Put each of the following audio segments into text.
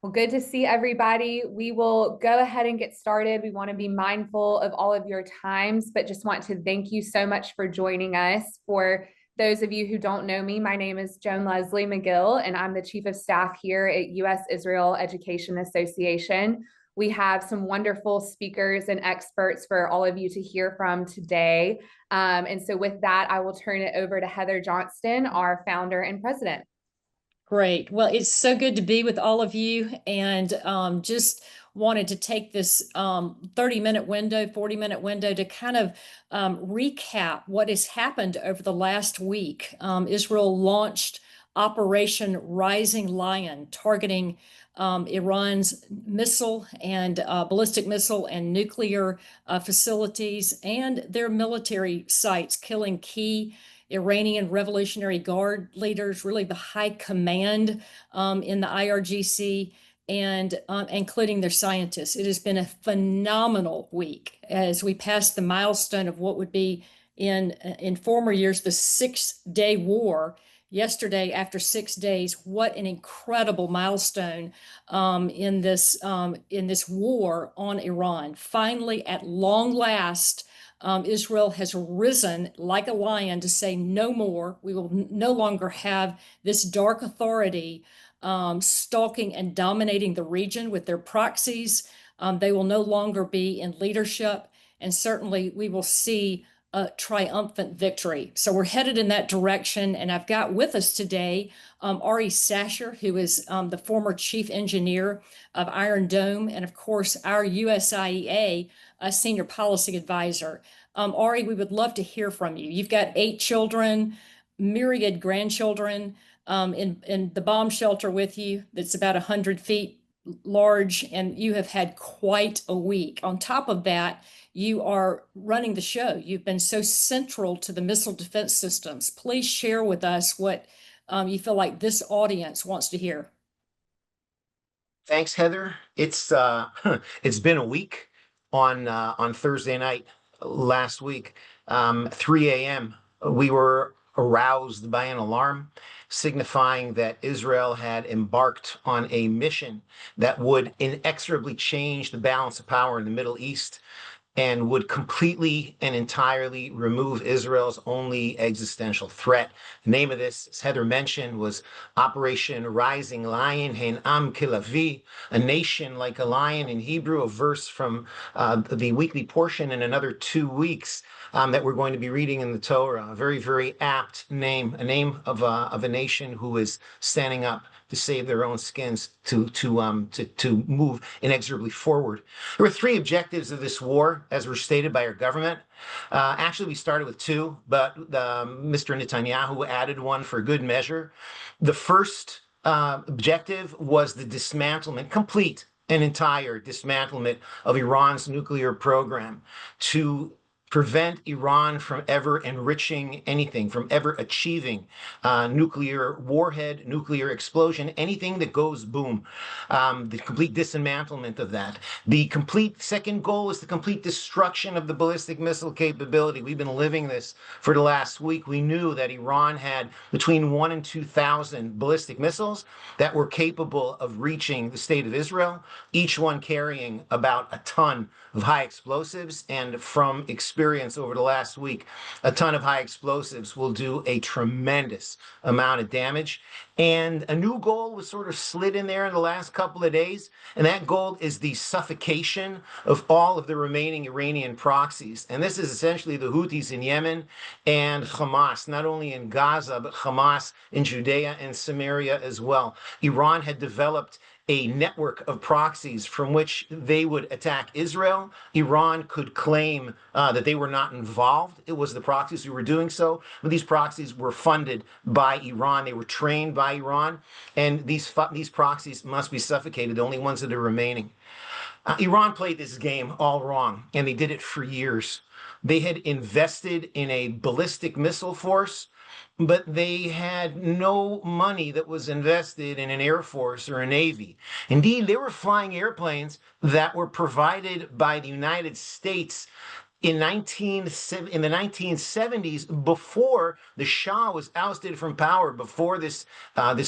Well, good to see everybody. We will go ahead and get started. We want to be mindful of all of your times, but just want to thank you so much for joining us. For those of you who don't know me, my name is Joan Leslie McGill, and I'm the Chief of Staff here at U.S. Israel Education Association. We have some wonderful speakers and experts for all of you to hear from today. And so with that, I will turn it over to Heather Johnston, our founder and president. Great. Well, it's so good to be with all of you, and just wanted to take this 30-minute window, 40-minute window to kind of recap what has happened over the last week. Israel launched Operation Rising Lion, targeting Iran's missile and ballistic missile and nuclear facilities and their military sites, killing key Iranian Revolutionary Guard leaders, really the high command in the IRGC, and including their scientists. It has been a phenomenal week as we passed the milestone of what would be in former years the 6-day war. Yesterday, after 6 days, what an incredible milestone in this war on Iran. Finally, at long last, Israel has risen like a lion to say no more. We will no longer have this dark authority stalking and dominating the region with their proxies. They will no longer be in leadership, and certainly we will see a triumphant victory. So we're headed in that direction, and I've got with us today Oren Sacher, who is the former chief engineer of Iron Dome, and of course our USIEA senior policy advisor. Oren, we would love to hear from you. You've got 8 children, myriad grandchildren in the bomb shelter with you that's about 100 feet large, and you have had quite a week. On top of that, you are running the show. You've been so central to the missile defense systems. Please share with us what you feel like this audience wants to hear. Thanks, Heather. It's it's been a week. On Thursday night last week, 3 a.m., we were aroused by an alarm signifying that Israel had embarked on a mission that would inexorably change the balance of power in the Middle East and would completely and entirely remove Israel's only existential threat. The name of this, as Heather mentioned, was Operation Rising Lion, Hein Am Kilavi, a nation like a lion in Hebrew, a verse from the weekly portion in another 2 weeks that we're going to be reading in the Torah. A very, very apt name, a name of a nation who is standing up to save their own skins, to move inexorably forward. There were 3 objectives of this war, as were stated by our government. Actually, we started with 2, but Mr. Netanyahu added one for good measure. The first objective was the dismantlement, complete and entire dismantlement of Iran's nuclear program, to prevent Iran from ever enriching anything, from ever achieving nuclear warhead, nuclear explosion, anything that goes boom. The complete dismantlement of that. The complete second goal is the complete destruction of the ballistic missile capability. We've been living this for the last week. We knew that Iran had between 1,000 and 2,000 ballistic missiles that were capable of reaching the state of Israel, each one carrying about a ton of high explosives. And from experience over the last week, a ton of high explosives will do a tremendous amount of damage. And a new goal was sort of slid in there in the last couple of days, and that goal is the suffocation of all of the remaining Iranian proxies. And this is essentially the Houthis in Yemen and Hamas, not only in Gaza, but Hamas in Judea and Samaria as well. Iran had developed a network of proxies from which they would attack Israel. Iran could claim that they were not involved. It was the proxies who were doing so. But these proxies were funded by Iran. They were trained by Iran. And these proxies must be suffocated, the only ones that are remaining. Iran played this game all wrong, and they did it for years. They had invested in a ballistic missile force, but they had no money that was invested in an air force or a navy. Indeed, they were flying airplanes that were provided by the United States in the 1970s, before the Shah was ousted from power, before this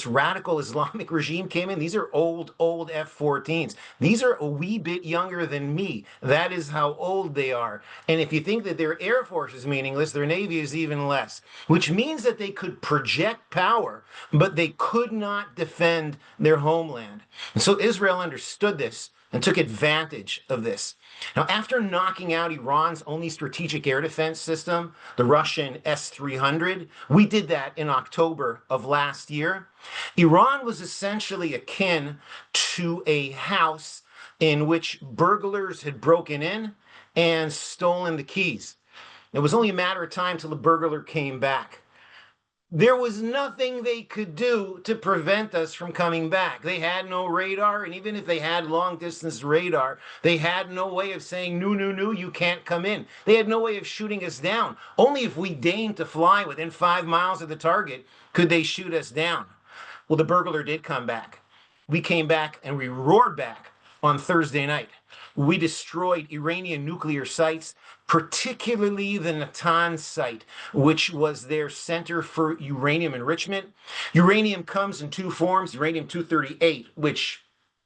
radical Islamic regime came in. These are old F-14s. These are a wee bit younger than me. That is how old they are. And if you think that their Air Force is meaningless, their Navy is even less, which means that they could project power, but they could not defend their homeland. And so Israel understood this and took advantage of this. Now, after knocking out Iran's only strategic air defense system, the Russian S-300, we did that in October of last year. Iran was essentially akin to a house in which burglars had broken in and stolen the keys. It was only a matter of time till the burglar came back. There was nothing they could do to prevent us from coming back. They had no radar, and even if they had long distance radar, they had no way of saying, no, no, no, you can't come in. They had no way of shooting us down. Only if we deigned to fly within 5 miles of the target could they shoot us down. Well, the burglar did come back. We came back and we roared back on Thursday night. We destroyed Iranian nuclear sites, particularly the Natanz site, which was their center for uranium enrichment. Uranium comes in two forms: uranium-238, which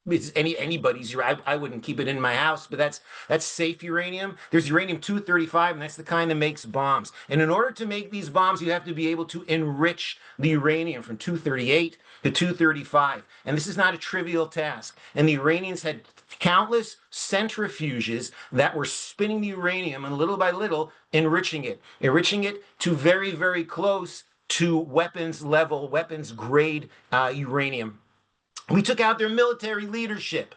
is anybody's. I wouldn't keep it in my house, but that's safe uranium. There's uranium-235, and that's the kind that makes bombs. And in order to make these bombs, you have to be able to enrich the uranium from 238 to 235. And this is not a trivial task. And the Iranians had countless centrifuges that were spinning the uranium and little by little enriching it to very, very close to weapons level, weapons grade uranium. We took out their military leadership.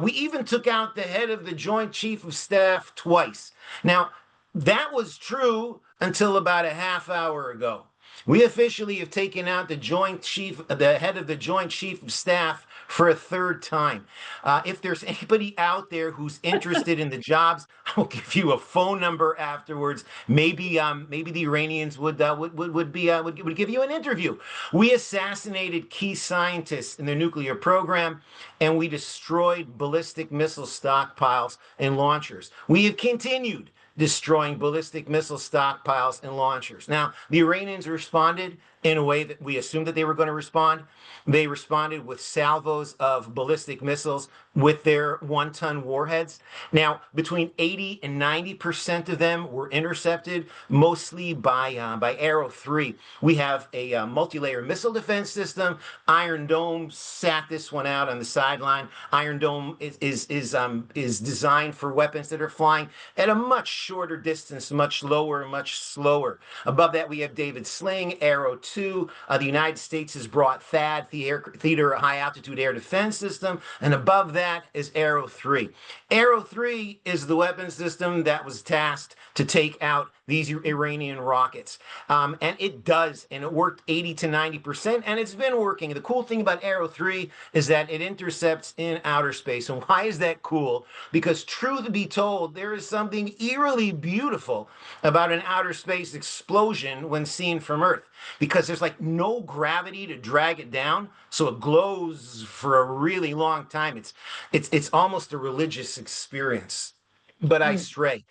We even took out the head of the Joint Chief of Staff twice. Now, that was true until about a half hour ago. We officially have taken out the head of the Joint Chief of Staff for a third time. If there's anybody out there who's interested in the jobs, I'll give you a phone number afterwards. Maybe the Iranians would give you an interview. We assassinated key scientists in their nuclear program, and we destroyed ballistic missile stockpiles and launchers. We have continued destroying ballistic missile stockpiles and launchers. Now, the Iranians responded in a way that we assumed that they were going to respond. They responded with salvos of ballistic missiles with their 1-ton warheads. Now, between 80 and 90% of them were intercepted, mostly by Arrow 3. We have a multi-layer missile defense system. Iron Dome sat this one out on the sideline. Iron Dome is designed for weapons that are flying at a much shorter distance, much lower, much slower. Above that, we have David Sling, Arrow 2. The United States has brought THAAD, Theater High Altitude Air Defense System, and above that is Arrow 3. Arrow 3 is the weapon system that was tasked to take out these Iranian rockets. And it does, and it worked 80 to 90%, and it's been working. The cool thing about Arrow 3 is that it intercepts in outer space. And why is that cool? Because truth be told, there is something eerily beautiful about an outer space explosion when seen from Earth, because there's like no gravity to drag it down, so it glows for a really long time. It's almost a religious experience. But I stray.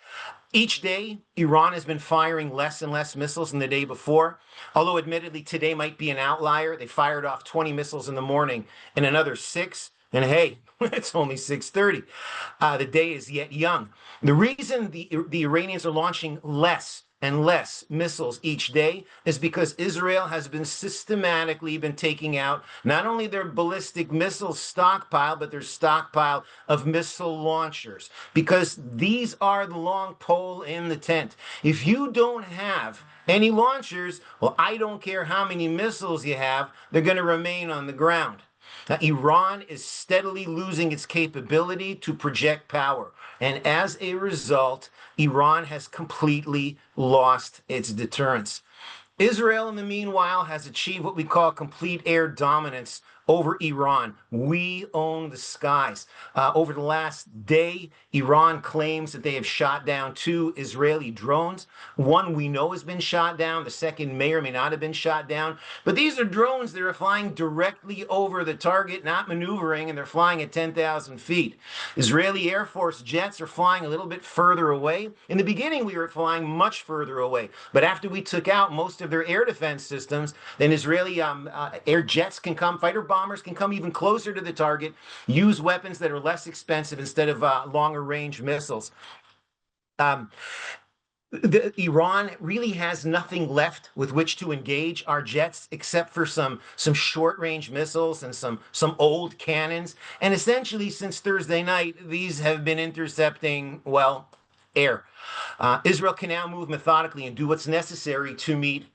Each day, Iran has been firing less and less missiles than the day before. Although admittedly, today might be an outlier. They fired off 20 missiles in the morning and another 6. And hey, it's only 6:30. The day is yet young. The reason the Iranians are launching less and less missiles each day is because Israel has been systematically taking out not only their ballistic missile stockpile, but their stockpile of missile launchers, because these are the long pole in the tent. If you don't have any launchers, well, I don't care how many missiles you have, they're going to remain on the ground. Now, Iran is steadily losing its capability to project power. And as a result, Iran has completely lost its deterrence. Israel, in the meanwhile, has achieved what we call complete air dominance over Iran. We own the skies. Over the last day, Iran claims that they have shot down 2 Israeli drones. One we know has been shot down. The second may or may not have been shot down. But these are drones that are flying directly over the target, not maneuvering, and they're flying at 10,000 feet. Israeli Air Force jets are flying a little bit further away. In the beginning, we were flying much further away. But after we took out most of their air defense systems, then Israeli air jets can come, fighter bombers can come even closer to the target, use weapons that are less expensive instead of longer range missiles. Iran really has nothing left with which to engage our jets except for some short range missiles and some old cannons. And essentially, since Thursday night, these have been intercepting, well, air. Israel can now move methodically and do what's necessary to meet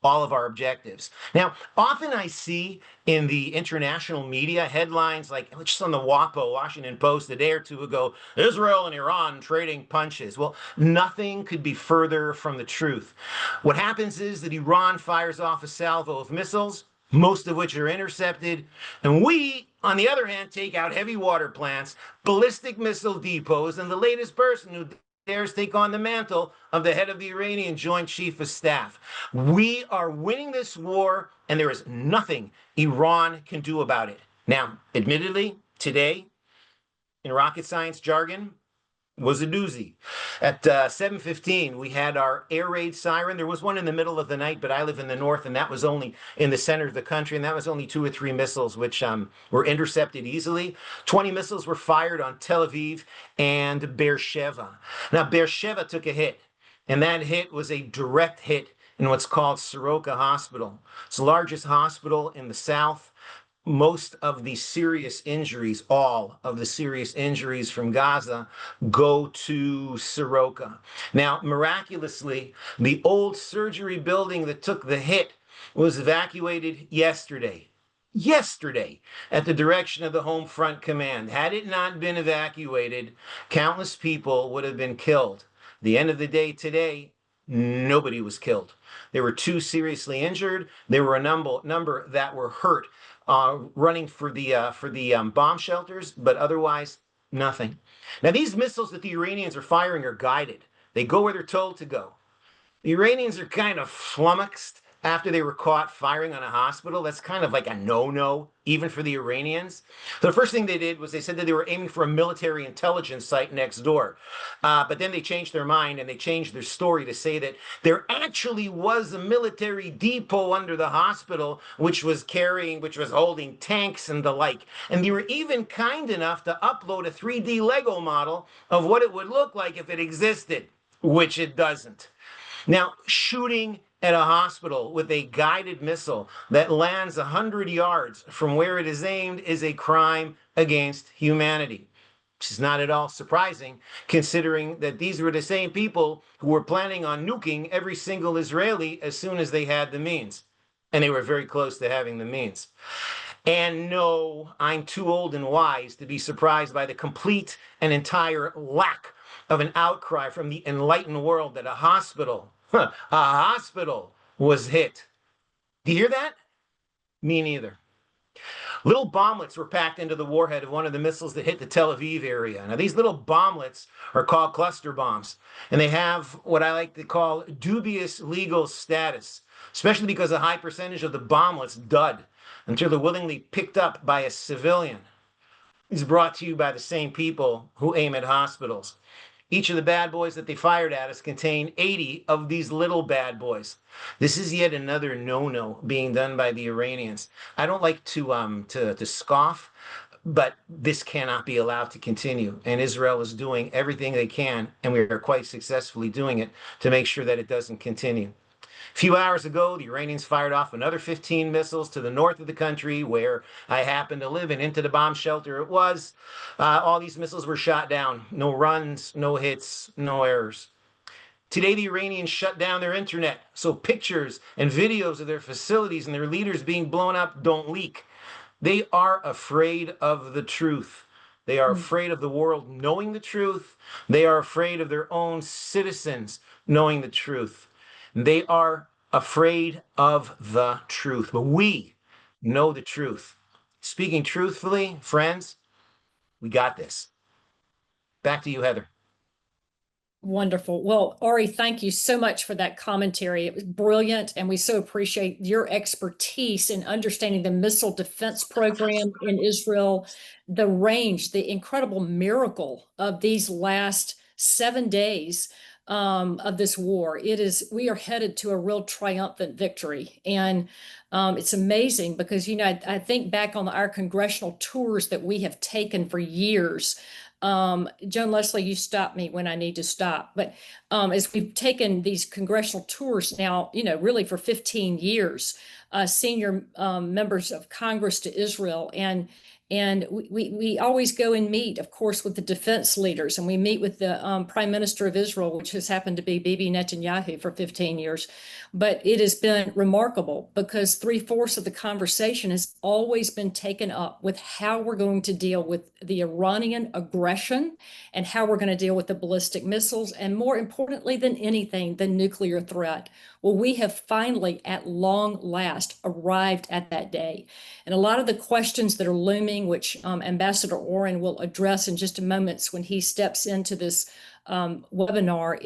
all of our objectives. Now, often I see in the international media headlines like just on the WAPO, Washington Post, a day or two ago, Israel and Iran trading punches. Well, nothing could be further from the truth. What happens is that Iran fires off a salvo of missiles, most of which are intercepted, and we, on the other hand, take out heavy water plants, ballistic missile depots, and the latest person who dares take on the mantle of the head of the Iranian Joint Chief of Staff. We are winning this war, and there is nothing Iran can do about it. Now, admittedly, today, in rocket science jargon, was a doozy. At 7:15, we had our air raid siren. There was one in the middle of the night, but I live in the north, and that was only in the center of the country, and that was only 2 or 3 missiles, which were intercepted easily. 20 missiles were fired on Tel Aviv and Beersheba. Now, Beersheba took a hit, and that hit was a direct hit in what's called Soroka Hospital. It's the largest hospital in the south. Most of the serious injuries, all of the serious injuries from Gaza go to Soroka. Now, miraculously, the old surgery building that took the hit was evacuated yesterday. Yesterday, at the direction of the Home Front Command. Had it not been evacuated, countless people would have been killed. At the end of the day today, nobody was killed. There were 2 seriously injured. There were a number that were hurt. Running for the bomb shelters, but otherwise nothing. Now, these missiles that the Iranians are firing are guided. They go where they're told to go. The Iranians are kind of flummoxed after they were caught firing on a hospital. That's kind of like a no-no, even for the Iranians. So the first thing they did was they said that they were aiming for a military intelligence site next door. But then they changed their mind and they changed their story to say that there actually was a military depot under the hospital, which was holding tanks and the like. And they were even kind enough to upload a 3D Lego model of what it would look like if it existed, which it doesn't. Now, shooting at a hospital with a guided missile that lands 100 yards from where it is aimed is a crime against humanity, which is not at all surprising, considering that these were the same people who were planning on nuking every single Israeli as soon as they had the means. And they were very close to having the means. And no, I'm too old and wise to be surprised by the complete and entire lack of an outcry from the enlightened world that a hospital was hit. Do you hear that? Me neither. Little bomblets were packed into the warhead of one of the missiles that hit the Tel Aviv area. Now, these little bomblets are called cluster bombs, and they have what I like to call dubious legal status, especially because a high percentage of the bomblets dud until they're willingly picked up by a civilian. It's brought to you by the same people who aim at hospitals. Each of the bad boys that they fired at us contained 80 of these little bad boys. This is yet another no-no being done by the Iranians. I don't like to scoff, but this cannot be allowed to continue. And Israel is doing everything they can, and we are quite successfully doing it to make sure that it doesn't continue. A few hours ago, the Iranians fired off another 15 missiles to the north of the country where I happen to live, and into the bomb shelter it was. All these missiles were shot down. No runs, no hits, no errors. Today, the Iranians shut down their internet, so pictures and videos of their facilities and their leaders being blown up don't leak. They are afraid of the truth. They are afraid of the world knowing the truth. They are afraid of their own citizens knowing the truth. They are afraid of the truth. But we know the truth. speaking truthfully, friends, we got this. Back to you, Heather. Wonderful. Well, Ari, thank you so much for that commentary. It was brilliant, and we so appreciate your expertise in understanding the missile defense program in Israel, the range, the incredible miracle of these last 7 days of this war. We are headed to a real triumphant victory. And it's amazing because, I think back on our congressional tours that we have taken for years. Joan Leslie, you stop me when I need to stop. But as we've taken these congressional tours now, really for 15 years, senior members of Congress to Israel, and we always go and meet, of course, with the defense leaders, and we meet with the Prime Minister of Israel, which has happened to be Bibi Netanyahu for 15 years. But it has been remarkable because 3/4 of the conversation has always been taken up with how we're going to deal with the Iranian aggression and how we're going to deal with the ballistic missiles, and more importantly than anything, the nuclear threat. Well, we have finally, at long last, arrived at that day. And a lot of the questions that are looming, which Ambassador Oren will address in just a moment when he steps into this webinar,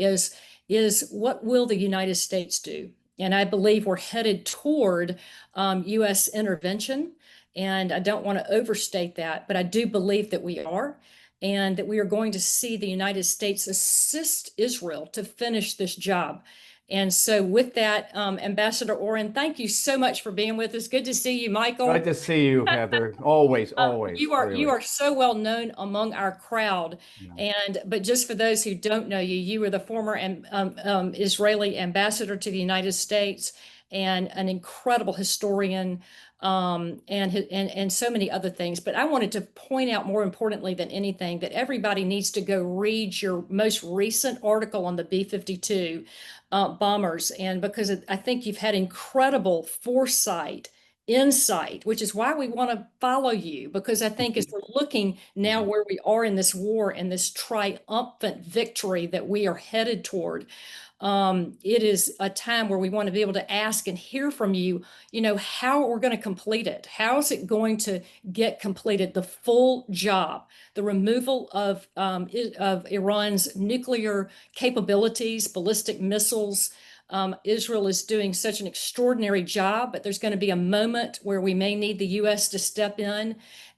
is what will the United States do? And I believe we're headed toward U.S. intervention. And I don't want to overstate that, but I do believe that we are, and that we are going to see the United States assist Israel to finish this job. And so with that, Ambassador Oren, thank you so much for being with us. Good to see you, Michael. Good to see you, Heather. Always, always. You are really. so well known among our crowd. Yeah. But just for those who don't know you, you were the former Israeli ambassador to the United States and an incredible historian, and so many other things. But I wanted to point out, more importantly than anything, that everybody needs to go read your most recent article on the B-52 bombers, and because I think you've had incredible foresight, insight, which is why we want to follow you, because I think as we're looking now where we are in this war and this triumphant victory that we are headed toward, it is a time where we want to be able to ask and hear from you, how we're going to complete it. How is it going to get completed, the full job, the removal of Iran's nuclear capabilities, ballistic missiles. Israel is doing such an extraordinary job, but there's going to be a moment where we may need the U.S. to step in.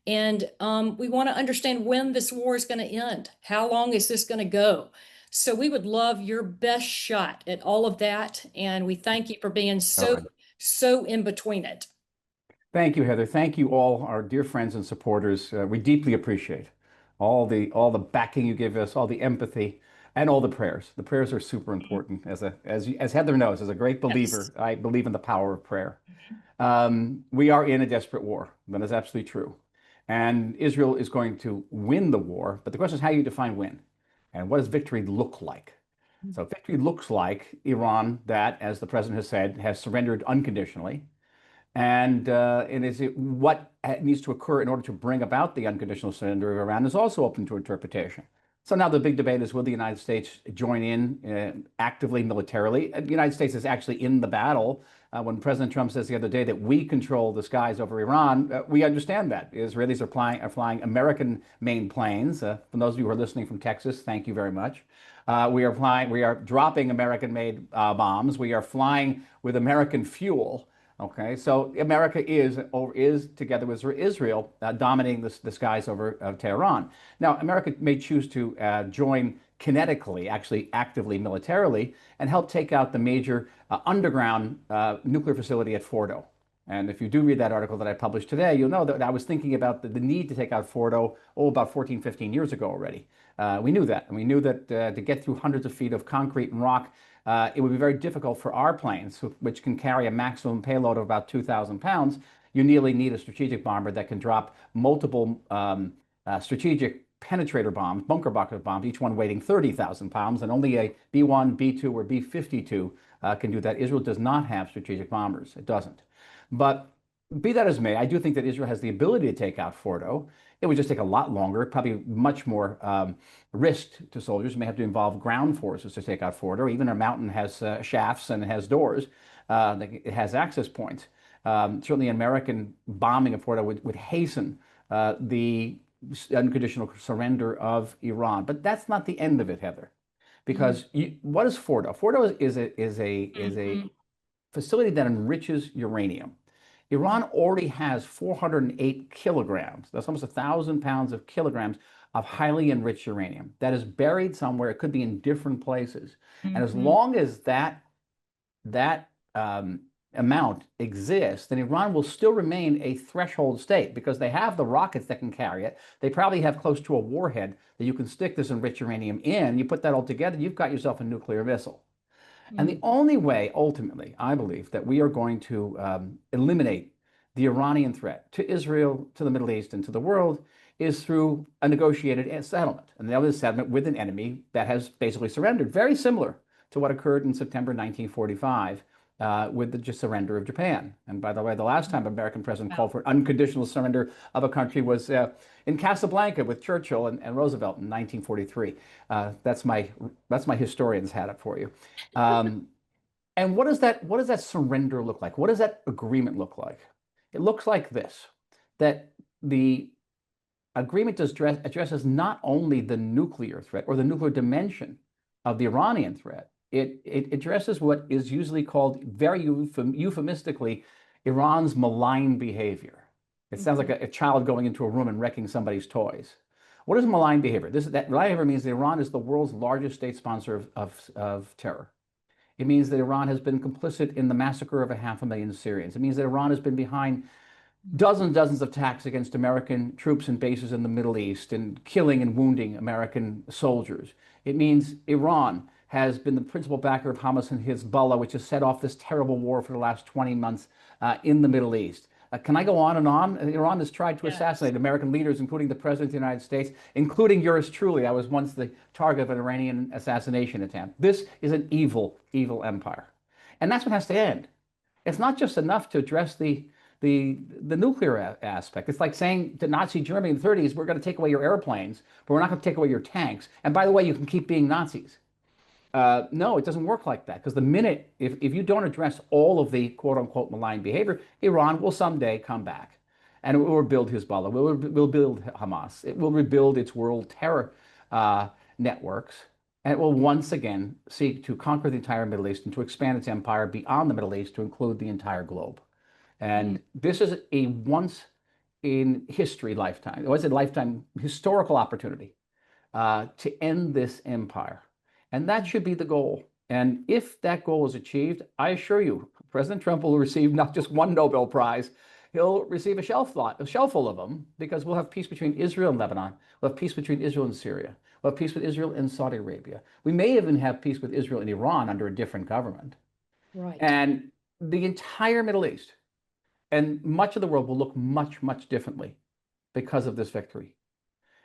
And we want to understand when this war is going to end. How long is this going to go? So we would love your best shot at all of that. And we thank you for being so in between it. Thank you, Heather. Thank you all, our dear friends and supporters. We deeply appreciate all the backing you give us, all the empathy, and all the prayers. The prayers are super important. As Heather knows, as a great believer, Yes. I believe in the power of prayer. We are in a desperate war. That is absolutely true. And Israel is going to win the war. But the question is how you define win. And what does victory look like? So victory looks like Iran that, as the president has said, has surrendered unconditionally. And is it what needs to occur in order to bring about the unconditional surrender of Iran is also open to interpretation. So now the big debate is, will the United States join in actively militarily? The United States is actually in the battle. When President Trump says the other day that we control the skies over Iran, we understand that. Israelis are flying American-made planes. For those of you who are listening from Texas, thank you very much. We are dropping American-made bombs. We are flying with American fuel. Okay, so America is together with Israel dominating the skies over Tehran. Now, America may choose to join kinetically, actually actively militarily, and help take out the major underground nuclear facility at Fordo. And if you do read that article that I published today, you'll know that I was thinking about the need to take out Fordo, about 14, 15 years ago already. We knew that. And we knew that to get through hundreds of feet of concrete and rock, it would be very difficult for our planes, which can carry a maximum payload of about 2,000 pounds. You nearly need a strategic bomber that can drop multiple strategic penetrator bombs, bunker buster bombs, each one weighing 30,000 pounds, and only a B-1, B-2, or B-52 can do that. Israel does not have strategic bombers. It doesn't. But be that as may, I do think that Israel has the ability to take out Fordo. It would just take a lot longer, probably much more risk to soldiers. You may have to involve ground forces to take out Fordo. Even a mountain has shafts and it has doors. It has access points. Certainly, an American bombing of Fordo would hasten the unconditional surrender of Iran. But that's not the end of it, Heather, because what is Fordo? Fordo is a facility that enriches uranium. Iran already has 408 kilograms. That's almost 1,000 pounds of kilograms of highly enriched uranium that is buried somewhere. It could be in different places. And as long as that amount exists, then Iran will still remain a threshold state because they have the rockets that can carry it. They probably have close to a warhead that you can stick this enriched uranium in. You put that all together, you've got yourself a nuclear missile. And the only way, ultimately, I believe, that we are going to eliminate the Iranian threat to Israel, to the Middle East, and to the world is through a negotiated settlement. And that was a settlement with an enemy that has basically surrendered, very similar to what occurred in September 1945 with the surrender of Japan. And by the way, the last time an American president called for unconditional surrender of a country was in Casablanca with Churchill and Roosevelt in 1943. That's my historian's hat up for you. And what does that surrender look like? What does that agreement look like? It looks like this, that the agreement addresses not only the nuclear threat or the nuclear dimension of the Iranian threat, it addresses what is usually called very euphemistically Iran's malign behavior. It sounds like a child going into a room and wrecking somebody's toys. What is malign behavior? That malign behavior means that Iran is the world's largest state sponsor of terror. It means that Iran has been complicit in the massacre of 500,000 Syrians. It means that Iran has been behind dozens of attacks against American troops and bases in the Middle East and killing and wounding American soldiers. It means Iran has been the principal backer of Hamas and Hezbollah, which has set off this terrible war for the last 20 months in the Middle East. Can I go on and on? Iran has tried to assassinate American leaders, including the President of the United States, including yours truly. I was once the target of an Iranian assassination attempt. This is an evil, evil empire. And that's what has to end. It's not just enough to address the nuclear aspect. It's like saying to Nazi Germany in the 30s, we're going to take away your airplanes, but we're not going to take away your tanks. And by the way, you can keep being Nazis. No, it doesn't work like that, because the minute, if you don't address all of the quote unquote malign behavior, Iran will someday come back and it will rebuild Hezbollah, will build Hamas, it will rebuild its world terror networks, and it will once again seek to conquer the entire Middle East and to expand its empire beyond the Middle East to include the entire globe. And this is a once in history lifetime, it was a lifetime historical opportunity to end this empire. And that should be the goal. And if that goal is achieved, I assure you, President Trump will receive not just one Nobel Prize, he'll receive a shelf full of them, because we'll have peace between Israel and Lebanon. We'll have peace between Israel and Syria. We'll have peace with Israel and Saudi Arabia. We may even have peace with Israel and Iran under a different government. Right. And the entire Middle East and much of the world will look much, much differently because of this victory.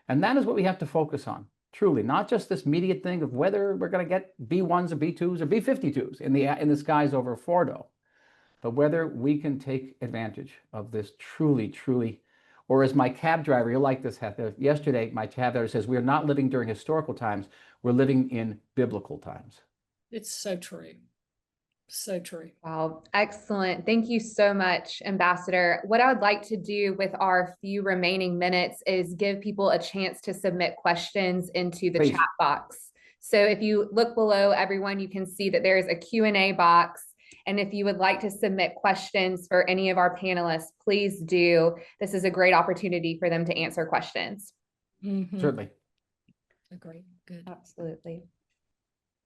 And that is what we have to focus on. Truly, not just this immediate thing of whether we're going to get B-1s or B-2s or B-52s in the skies over Fordo, but whether we can take advantage of this truly, or as my cab driver, you'll like this, Heather. Yesterday, my cab driver says, we are not living during historical times, we're living in biblical times. It's so true. So true. Wow, excellent. Thank you so much, Ambassador. What I would like to do with our few remaining minutes is give people a chance to submit questions into the chat box. So if you look below, everyone, you can see that there is a Q&A box. And if you would like to submit questions for any of our panelists, please do. This is a great opportunity for them to answer questions. Certainly. Agree. Good. Absolutely.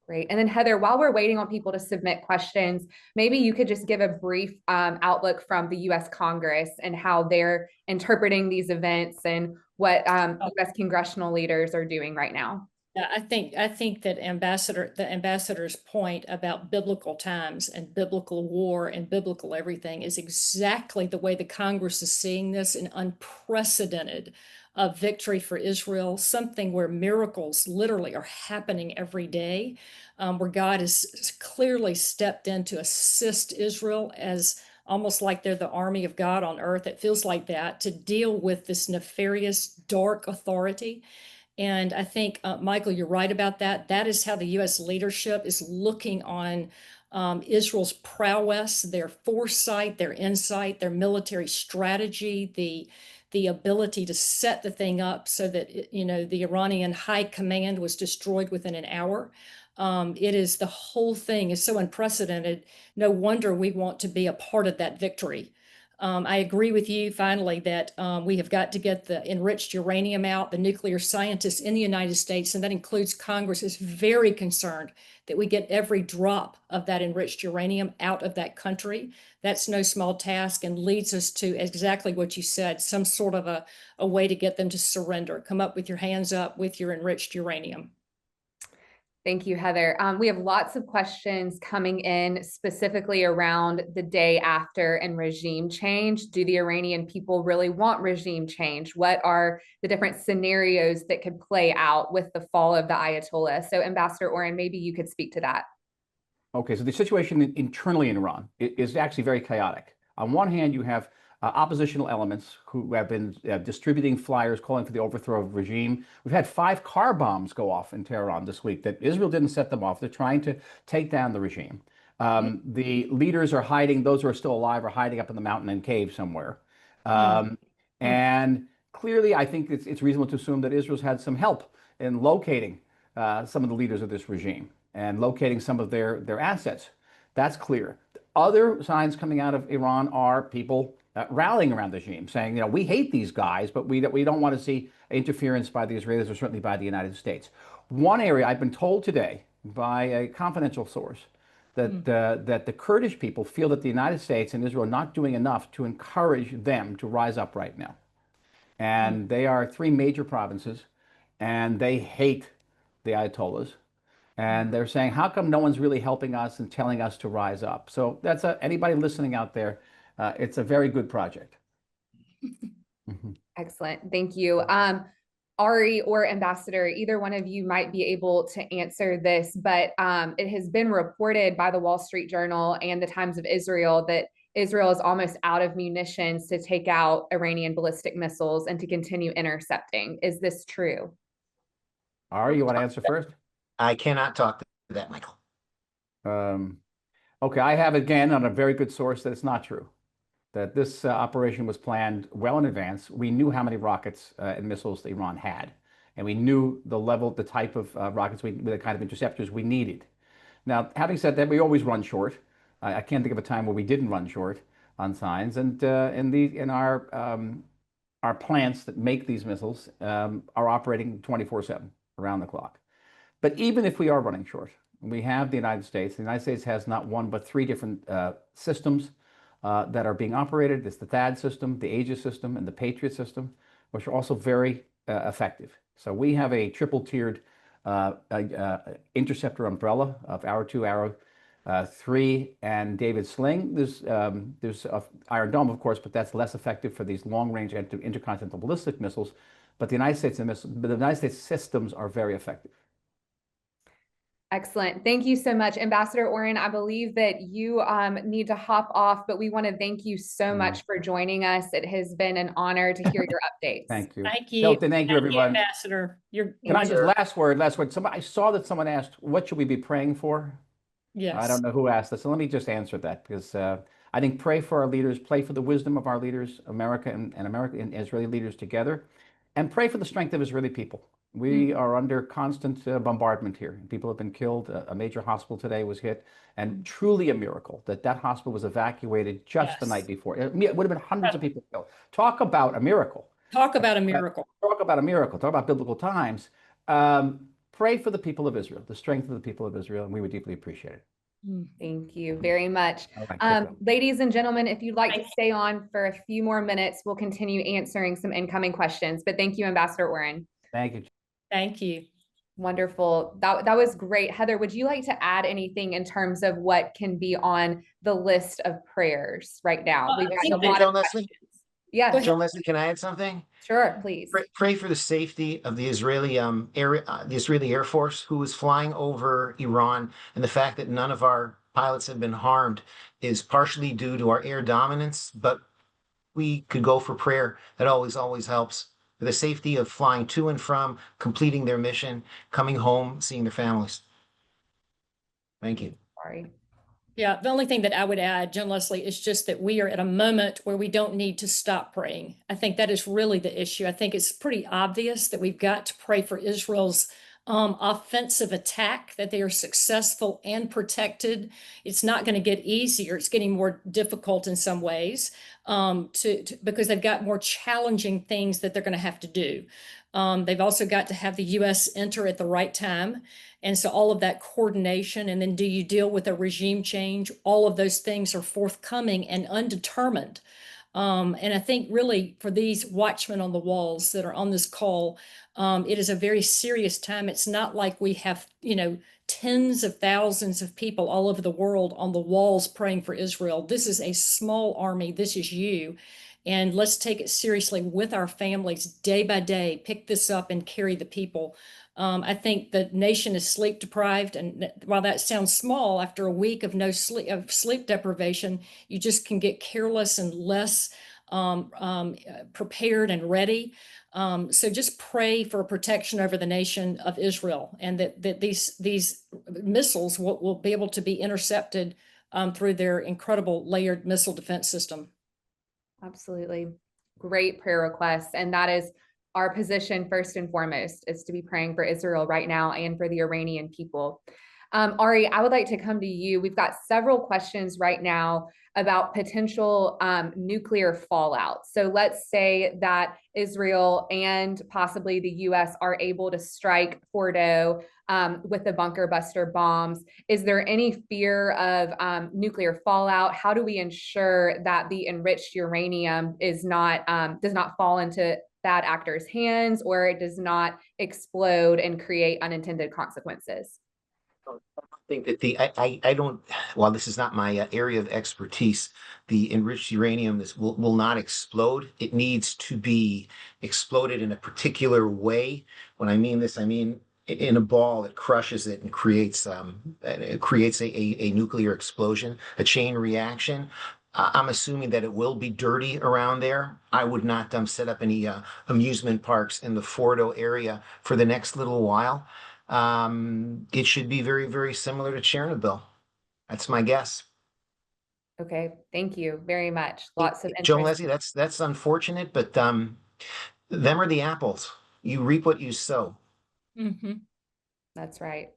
Great. And then Heather, while we're waiting on people to submit questions, maybe you could just give a brief outlook from the U.S. Congress and how they're interpreting these events and what U.S. congressional leaders are doing right now. Yeah, I think that the ambassador's point about biblical times and biblical war and biblical everything is exactly the way the Congress is seeing this, an unprecedented victory for Israel, something where miracles literally are happening every day, where God has clearly stepped in to assist Israel as almost like they're the army of God on earth. It feels like that, to deal with this nefarious, dark authority. And I think, Michael, you're right about that. That is how the U.S. leadership is looking on Israel's prowess, their foresight, their insight, their military strategy, the ability to set the thing up so that the Iranian high command was destroyed within an hour. The whole thing is so unprecedented. No wonder we want to be a part of that victory. I agree with you finally that we have got to get the enriched uranium out. The nuclear scientists in the United States, and that includes Congress, is very concerned that we get every drop of that enriched uranium out of that country. That's no small task and leads us to exactly what you said, some sort of a way to get them to surrender. Come up with your hands up with your enriched uranium. Thank you, Heather. We have lots of questions coming in specifically around the day after and regime change. Do the Iranian people really want regime change? What are the different scenarios that could play out with the fall of the Ayatollah? So Ambassador Oren, maybe you could speak to that. Okay, so the situation internally in Iran is actually very chaotic. On one hand, you have oppositional elements who have been distributing flyers calling for the overthrow of regime. We've had 5 car bombs go off in Tehran this week that Israel didn't set them off. They're trying to take down the regime. The leaders are hiding, those who are still alive are hiding up in the mountain and cave somewhere. And clearly, I think it's reasonable to assume that Israel's had some help in locating some of the leaders of this regime and locating some of their assets. That's clear. Other signs coming out of Iran are people rallying around the regime, saying, we hate these guys, but we don't want to see interference by the Israelis or certainly by the United States. One area I've been told today by a confidential source that the Kurdish people feel that the United States and Israel are not doing enough to encourage them to rise up right now. And they are 3 major provinces, and they hate the Ayatollahs. And they're saying, how come no one's really helping us and telling us to rise up? So that's anybody listening out there, it's a very good project. Excellent. Thank you. Ari or Ambassador, either one of you might be able to answer this, but it has been reported by the Wall Street Journal and the Times of Israel that Israel is almost out of munitions to take out Iranian ballistic missiles and to continue intercepting. Is this true? Ari, you want to answer first? I cannot talk to that, Michael. Okay, I have again on a very good source that it's not true. That this operation was planned well in advance. We knew how many rockets and missiles Iran had, and we knew the level, the type of rockets, the kind of interceptors we needed. Now, having said that, we always run short. I can't think of a time where we didn't run short on signs, and in our plants that make these missiles are operating 24/7 around the clock. But even if we are running short, we have the United States. The United States has not 1 but 3 different systems that are being operated. It's the THAAD system, the Aegis system, and the Patriot system, which are also very effective. So we have a triple-tiered interceptor umbrella of Arrow 2, Arrow 3, and David Sling. There's Iron Dome, of course, but that's less effective for these long-range intercontinental ballistic missiles. But the United States systems are very effective. Excellent. Thank you so much, Ambassador Oren. I believe that you need to hop off, but we want to thank you so much for joining us. It has been an honor to hear your updates. Thank you. Thank you. Hilton, thank you, everyone. Ambassador. Can I just last word? I saw that someone asked, what should we be praying for? Yes. I don't know who asked this, so let me just answer that, because I think pray for our leaders, pray for the wisdom of our leaders, America and Israeli leaders together, and pray for the strength of Israeli people. We are under constant bombardment here. People have been killed. A major hospital today was hit, and truly a miracle that hospital was evacuated just the night before. It would have been hundreds of people killed. Talk about a miracle. Talk about a miracle. Talk about a miracle. Talk about biblical times. Pray for the people of Israel, the strength of the people of Israel, and we would deeply appreciate it. Thank you very much. Right, ladies and gentlemen, if you'd like to stay on for a few more minutes, we'll continue answering some incoming questions. But thank you, Ambassador Oren. Thank you. Thank you. Wonderful. That was great. Heather, would you like to add anything in terms of what can be on the list of prayers right now? We've got a lot of questions. Yeah. Joan Leslie, can I add something? Sure, please. Pray for the safety of the Israeli Air Force, who is flying over Iran, and the fact that none of our pilots have been harmed is partially due to our air dominance, but we could go for prayer. That always helps. For the safety of flying to and from, completing their mission, coming home, seeing their families. Thank you. Sorry. Yeah, the only thing that I would add, John Leslie, is just that we are at a moment where we don't need to stop praying. I think that is really the issue. I think it's pretty obvious that we've got to pray for Israel's offensive attack, that they are successful and protected. It's not going to get easier. It's getting more difficult in some ways because they've got more challenging things that they're going to have to do. They've also got to have the U.S. enter at the right time. And so all of that coordination, and then do you deal with a regime change? All of those things are forthcoming and undetermined. And I think really for these watchmen on the walls that are on this call, it is a very serious time. It's not like we have, tens of thousands of people all over the world on the walls praying for Israel. This is a small army. This is you. And let's take it seriously with our families day by day, pick this up and carry the people. I think the nation is sleep deprived. And while that sounds small, after a week of no sleep, of sleep deprivation, you just can get careless and less prepared and ready. So just pray for protection over the nation of Israel, and that these missiles will be able to be intercepted through their incredible layered missile defense system. Absolutely. Great prayer requests. And that is our position first and foremost, is to be praying for Israel right now and for the Iranian people. Ari, I would like to come to you. We've got several questions right now about potential nuclear fallout. So let's say that Israel and possibly the US are able to strike Fordo with the bunker buster bombs. Is there any fear of nuclear fallout? How do we ensure that the enriched uranium does not fall into bad actors' hands, or it does not explode and create unintended consequences? Think that I don't, while this is not my area of expertise, the enriched uranium will not explode. It needs to be exploded in a particular way. When I mean this, I mean in a ball that crushes it and creates a nuclear explosion, a chain reaction. I'm assuming that it will be dirty around there. I would not set up any amusement parks in the Fordo area for the next little while. It should be very, very similar to Chernobyl. That's my guess. Okay, thank you very much. Lots of Joan interest. Leslie, that's unfortunate, but them are the apples. You reap what you sow. Mm-hmm. That's right.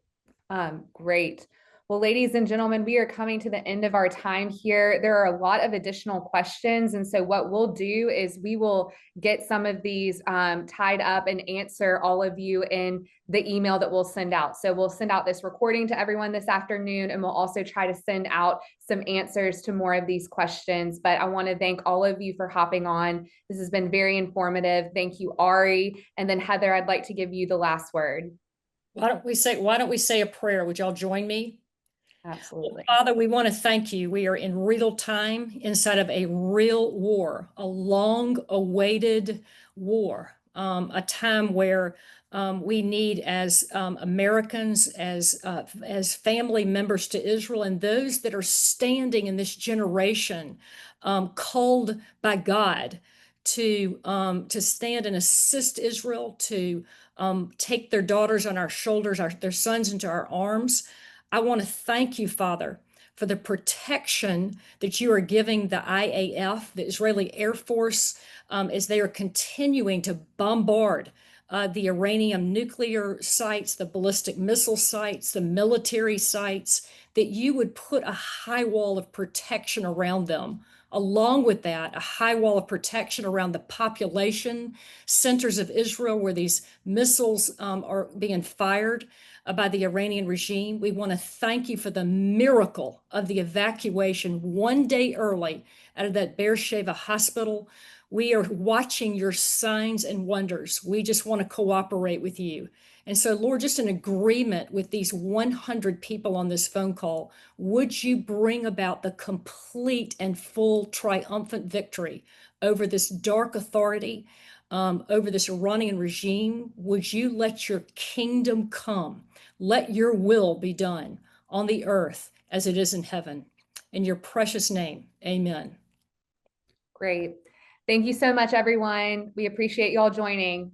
Great. Well, ladies and gentlemen, we are coming to the end of our time here. There are a lot of additional questions. And so what we'll do is we will get some of these tied up and answer all of you in the email that we'll send out. So we'll send out this recording to everyone this afternoon, and we'll also try to send out some answers to more of these questions. But I want to thank all of you for hopping on. This has been very informative. Thank you, Ari. And then Heather, I'd like to give you the last word. Why don't we say a prayer? Would y'all join me? Absolutely. Father, we want to thank you. We are in real time inside of a real war, a long awaited war, a time where we need, as Americans, as family members to Israel, and those that are standing in this generation, called by God to stand and assist Israel, to take their daughters on our shoulders, their sons into our arms. I want to thank you, Father, for the protection that you are giving the IAF, the Israeli Air Force, as they are continuing to bombard the Iranian nuclear sites, the ballistic missile sites, the military sites, that you would put a high wall of protection around them. Along with that, a high wall of protection around the population centers of Israel where these missiles are being fired by the Iranian regime. We want to thank you for the miracle of the evacuation one day early out of that Beersheba hospital. We are watching your signs and wonders. We just want to cooperate with you. And so, Lord, just in agreement with these 100 people on this phone call, would you bring about the complete and full triumphant victory over this dark authority, over this Iranian regime? Would you let your kingdom come? Let your will be done on the earth as it is in heaven. In your precious name, amen. Great. Thank you so much, everyone. We appreciate you all joining.